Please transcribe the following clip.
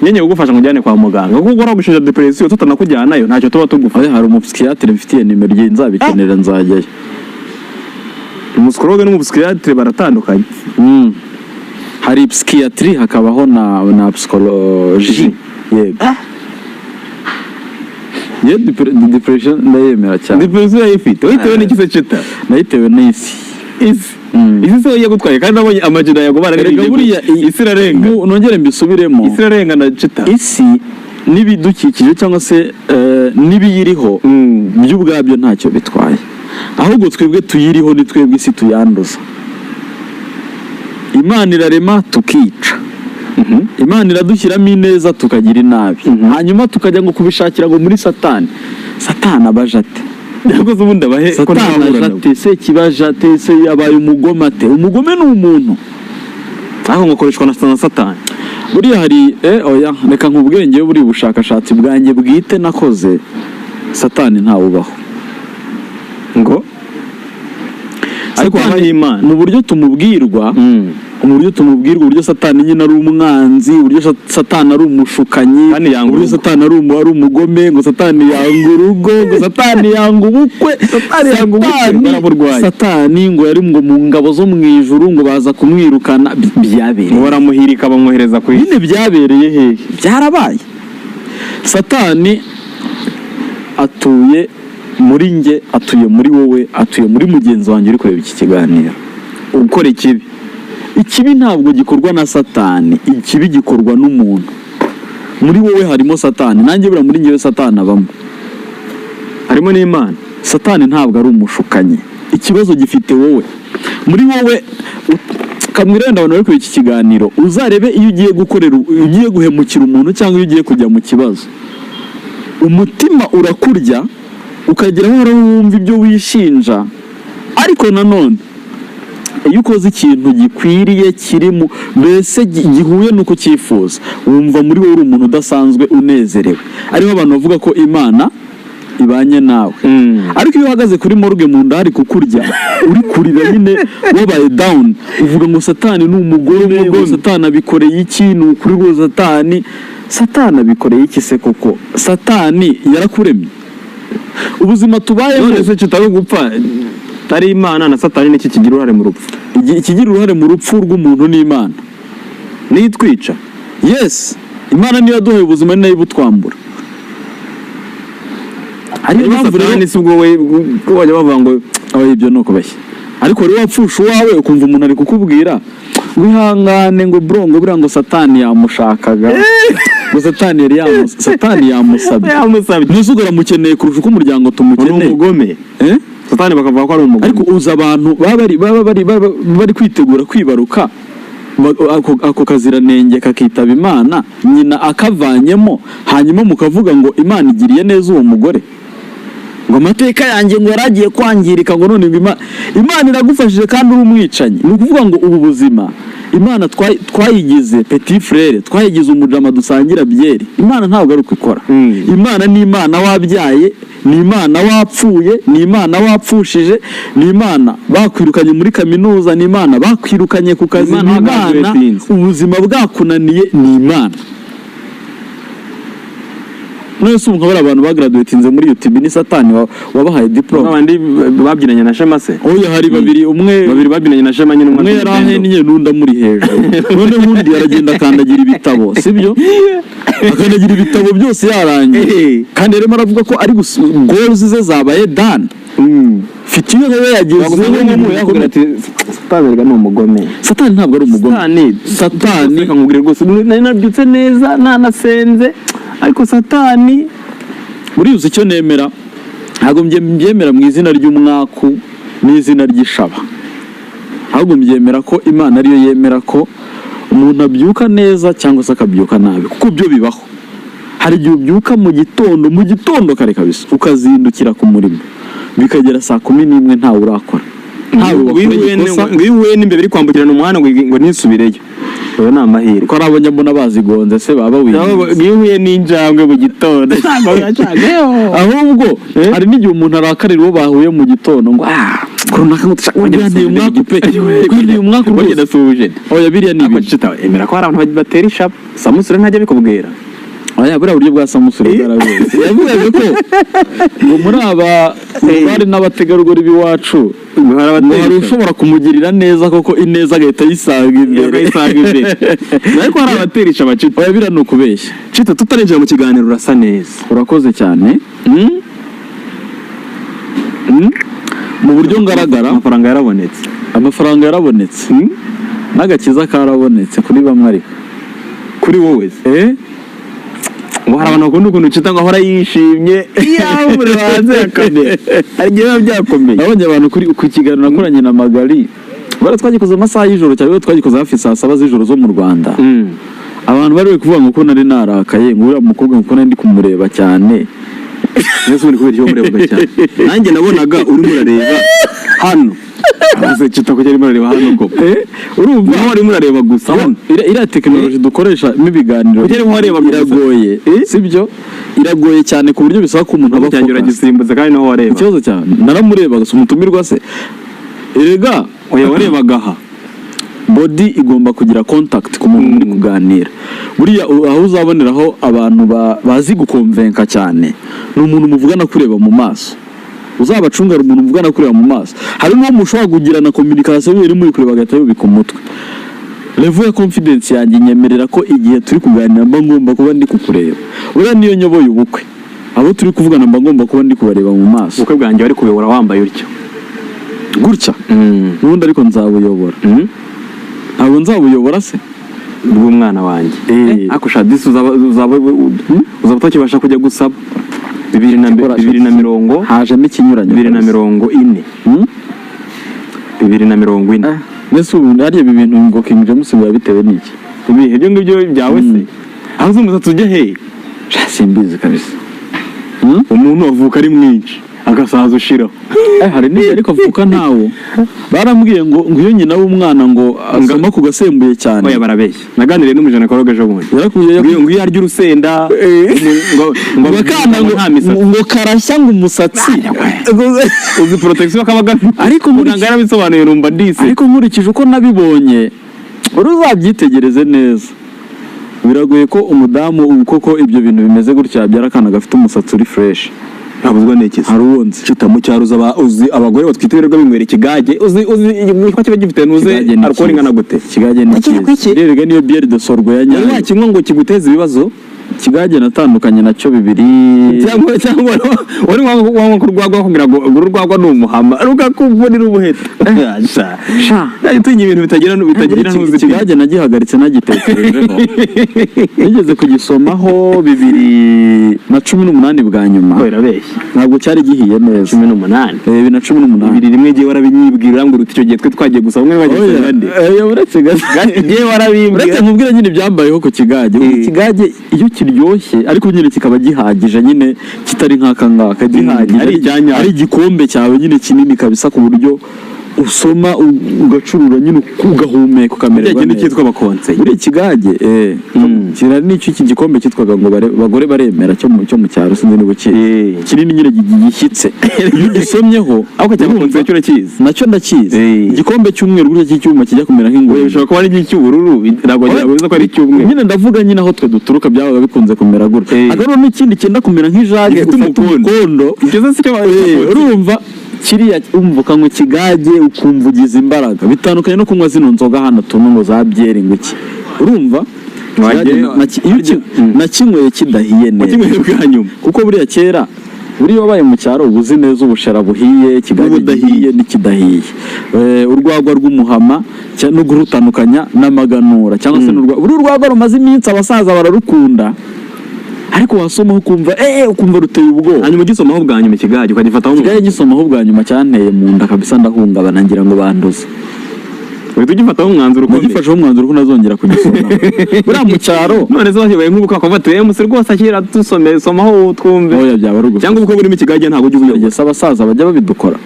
nyenye kugufasha kujyane kwa muganga kuko ukora gushinja depression tutanakujyanayo ntacyo tuba tugufasha. hari umupsychiatre mfitiye nimero ye nzabikenera nzajyayo. Umuscologue n'umupsychiatre baratandukanye. Hari psychiatry hakabaho na psychologie. Yego. Ye depression ndayemera cyane. Depression yifite witewe n'ikise cita nayitewe n'isi. Isi so yagutwaye kandi nabonye amajina yagobara rega buriya isi rarenga. Nongere mbisubiremo. Isi rarenga na cita. Isi n'ibidukikije cyangwa se n'ibiyiriho by'ubwabyo ntacyo bitwaye. Ahubwo twebwe tuyiriho ni twebwe isi tuyanduza. Imana irarema tukica. Imana iradushyiramo ineza tukagira inabi. Hanyuma tukajya ngo kubishakira ngo muri Satani. Satani abajate. Yakoze ubundi abahe ko nabajate se kibajate se yabaye umugomate. Umugome ni umuntu. Aho ngokoreshwa na Satani. Buriya hari oya reka nkubwenge buri bushakashatsi bwanjye bwite nakoze. Satani ntawe ubaho. Ngo ariko habaye Imana mu buryo tumubwirwa uburyo Satani nyine ari umwanzi, uburyo Satani ari umushukanyi, uburyo Satani ari umugome, ngo Satani yanga urugo, ngo Satani yanga ubukwe, Satani ngo yari ngo mu ngabo zo mu ijuru ngo baza kumwirukana. Byabereye baramuhirika bamwohereza ku ine. Byabereye hehe? Byarabaye. Satani atuye muri nge, atuye muri wowe, atuye muri mugenzi wanjye uri kureba iki kiganiro. Ukora ikibi ntabwo gikorwa na Satani, ikibi gikorwa n'umuntu. Muri wowe harimo Satani, nanjye bura muri ngewe Satani abamo. Harimo n'Imana. Satani ntabwo ari umushukanyi. Ikibazo gifite wowe. Muri wowe kamwirenda abantu bari kureba iki kiganiro, uzarebe iyo ugiye guhemukira umuntu cyangwa iyo ugiye kujya mu kibazo. Umutima urakurya ukagera aho wumva ibyo wishinja, ariko nanone iyo ukoze ikintu gikwiriye kirimo mbese gihuye nuko cyifuza, wumva muri wowe uri umuntu udasanzwe unezerewe. Ariho abantu bavuga ko Imana ibanye nawe. Ariko iyo uhagaze kuri morgue mu nda hari kukurya, uri kurira nyine wabaye down, uvuga ngo Satani ni umugome, ngo Satani abikoreye iki, ni ukuri ngo Satani abikoreye iki se koko? Satani yarakuremye. Ubuzima tubayeho none kitari gupfa tari Imana na Satani n'iki kigira uruhare mu rupfu. Ikigira uruhare mu rupfu rw'umuntu ni Imana. Nitwica. Yes, Imana niyo yaduhaye ubuzima ni nayo ibutwambura. Ariyo mpamvu rero si ubwo we wajya bavuga ngo ibyo nuko bashya. Ariko rero wapfusha uwawe ukumva umuntu ari kukubwira wihangane ngo bro ngo bura ngo Satani yamushakaga. Ngo Satani yamusabye. Nuzugura mukeneye kurusha uko umuryango tumukeneye. Umugome. Satani bakavuga ko ari umugome. Ariko uza abantu bari kwitegura kwibaruka, ako kaziranenge kakitaba Imana, nyina akavanyemo, hanyuma mukavuga ngo Imana igiriye neza uwo mugore, ngo amateka yanjye ngo yaragiye kwangirika, ngo none Imana iragufashije kandi uri umwicanyi. Ni ukuvuga ngo ubu buzima Imana twayigize petit frere, twayigize umujama dusangira byeri. Imana ntabwo ari uko ikora. Imana ni Imana wabyaye, ni Imana wapfuye, ni Imana wapfushije, ni Imana bakwirukanye muri kaminuza, ni Imana bakwirukanye ku kazi, ni Imana ubuzima bwakunaniye, ni Imana. None se nkabara abantu bagraduatinze muri UTB ni Satani wabahaye diploma. Abandi babyinanye na Shema se. Oya hari babiri babyinanye na Shema nyine umwe yarahennye nunda muri hejuru. None ubundi aragenda akandagira ibitabo, sibyo? Akandagira ibitabo byose yarangiye. Kandi rero maravuga ko ari goals ze zabaye done. Fitiyo rero yageze Satani ni umugome. Satani ntabwo ari umugome. Satani nkubwire rwose nari nabyutse neza nanasenze, ariko Satani uriuze icyo nemera, ntabwo mbyemera mu izina ry'umwaku n'izina ry'ishaba, ahubwo mbyemera ko Imana ariyo yemera ko umuntu abyuka neza cyangwa se akabyuka nabi, kuko byo bibaho. Hari igihe ubyuka mu gitondo kare kabisa ukazindukira ku murimo bikagera saa 11 ntawe urakora, ntawe wihuye n'imbere biri kwambukirana umuhanda ngo nisubireyo. Oya na mahirwe ko arabonye mbona bazigonze se baba wihuye n'injangwe mu gitondo. Ahubwo hari n'igihe umuntu arakarira uwo bahuye mu gitondo ngo runaka ngo dushaka kujyanteye umwaka pe kwiriye umwaka Wajye rwose dasuje. oya biriya ni Ako ibintu cita emera ko hari abantu batera ishap. Samusure ntajya bikubwira. oya buriya buryo bwa samusure bwarabizi yavugaga ko ngo muri aba bari n'abategarugori b'iwacu ngo hari ushobora kumugirira neza koko ineza agahita yisanga imbere ariko hari abaterisha abacita. oya biriya ni ukubeshya Cita tutarinjira mu kiganiro urasa neza. urakoze cyane mu buryo ngaragara Amafaranga yarabonetse. amafaranga yarabonetse n'agakiza karabonetse kuri bamwe ariko Kuri wowe se. Ngo hari abantu bakunda ukuntu Cita ngo ahora yishimye. Yawe muri hanze yakamera. Hari igihe biba byakomeye. nabonye abantu ku kiganiro nakoranye na Magali bara twagikoze amasaha y'ijoro cyane twagikoze hafi saa 7 z'ijoro zo mu Rwanda abantu bari kuvuga ngo ko nari narakaye ngo uriya mukobwa ngo nari ndi kumureba cyane Yesu uri kubera iyo mureba cyane. Nanjye nabonaga uri murareba hano. Ase Cita ko cyari murareba hano ko. urumva Niho wari murareba gusa hano. iriya tekinoloji dukoresha ibiganiro Ugere mu wareba gusa. iragoye sibyo iragoye cyane ku buryo bisaba ko umuntu aba Cyangira focus. gisimbuze kandi naho wareba. ikibazo cyane naramureba gusa umutumirwa se erega Oya warebaga aha. body igomba kugira contact ku muntu muri kuganira buriya aho uzaboneraho abantu bazi gukonvenka cyane ni umuntu muvugana kureba mu maso uzabacungara umuntu muvugana kureba mu maso hari n'uwo mushobora kugirana communication biri muri kureba agahita yubika umutwe level ya confidence yanjye nyemerera ko igihe turi kuganira mba ngomba kuba ndi kukureba uriya niyo nyoboye ubukwe abo turi kuvugana mba ngomba kuba ndi kubareba mu maso Ubukwe bwanjye bari kubewura wambaye utyo. gutya n'ubundi ariko nzabuyobora ntabwo nzabuyobora se Bw'umwana wanjye. Ako shadisi uzaba utakibasha kujya gusaba. 2020 hajemo ikinyuranye 2040. 2040. mbese ubu hariya ibi bintu ngo King James biba bitewe n'iki Ibihe ibyo ngibyo byawe se. Aho umusatsi ujya he? simbizi kabisa Umuntu avuka ari mwinshi agasaza ushiraho. hari n'igihe ariko avuka ntawo barambwiye ngo iyo nyina w'umwana ngo asoma ku gasembuye cyane Oya barabeshya. Naganiriye n'umujana koroga ejo bundi. yarakubwiye Ngo iyo arya urusenda ngo bakana ngo karashya ngo umusatsi uzi protection kabaga. Ariko muganga yarabisobanuye rumba ndise. ariko nkurikije uko nabibonye uzabyitegereze neza biragoye ko umudamu koko ibyo bintu bimeze gutya yabyara akana gafite umusatsi uri fresh Ntabuzwa n'iki? hari uwonzi Cita mu cyaro uzi abagore batwite ibirwa binywera ikigage. Uzi ko kiba gifite nuze alcohol ingana gute? ikigage ni cyiza rero niyo bière de sorgho ya nyayo Nta kimwe ngo kiguteze ibibazo. ikigage natandukanye nacyo bibiri cyangwa wari wanywa kurwagwa kugira ngo urwagwa ni umuhama rugakuvunira ubuheta. sha Tunye ibintu bitagira ntuzi. ikigage nagihagaritse nagitekerejeho nigeze kugisomaho 2018 bwa nyuma Birabeshya. ntabwo cyari gihiye neza 18. 2018 Ibiri rimwe giye warabinyibwira ngo icyo gihe twe twagiye gusa umwe bagiye bande. uretse Giye warabimbwira. uretse nkubwira nyine byambayeho ku kigage ikigage iyo kiryoshye ariko nyine kikaba gihagije nyine kitari nk'aka ngaka gihagije ari igikombe cyawe nyine kinini kabisa ku buryo usoma ugacurura nyine ugahumeka ukamererwa neza cyitwa bakonse buri ikigage kirari n'icyo iki gikombe cyitwaga ngo bagore baremera cyo mu cyaro sinzi niba kinini nyine gishyitse iyo ugisomyeho ahubwo cyangwa bakonse cyo urakizi nacyo ndakizi igikombe cy'umweru gutya cy'icyuma kijya kumera nk'ingwe bishobora kuba ari icy'ubururu ntabwo yabuze ko ari icy'umweru nyine ndavuga nyine aho twe duturuka byabaga bikunze kumera gutya agaro n'ikindi cyenda kumera nk'ijage ufite umukondo urumva kiriya umvuka ngo kigage ukumva ugize imbaraga bitandukanye no kunywa zino nzoga hano tuno ngo za byeri ngo iki urumva nakinyweye kidahiye neza kuko buriya kera buriya wabaye mu cyaro ubuzi neza ubushera buhiye kigage gihiye n'ikidahiye urwagwa rw'umuhama no gurutandukanya n'amaganura cyangwa se urwagwa rumaze iminsi abasaza bararukunda ariko wasomaho ukumva ukumva ruteye ubwoba hanyuma ugisomaho bwa nyuma ikigage ukagifataho ikigage gisomaho bwa nyuma cyanteye mu nda kabisa ndahungabana ngira ngo banduze uhita ugifataho umwanzuro ukomeye nagifasheho umwanzuro ko nazongera kugisoma buriya mu cyaro none se bakibaye nk'ubuka bakavuga ati musi rwose akira dusome somaho twumve oya byaba ari ugusa cyangwa ubwo burimo ikigage ntabwo ujya ubuyoboye abasaza bajya babidukora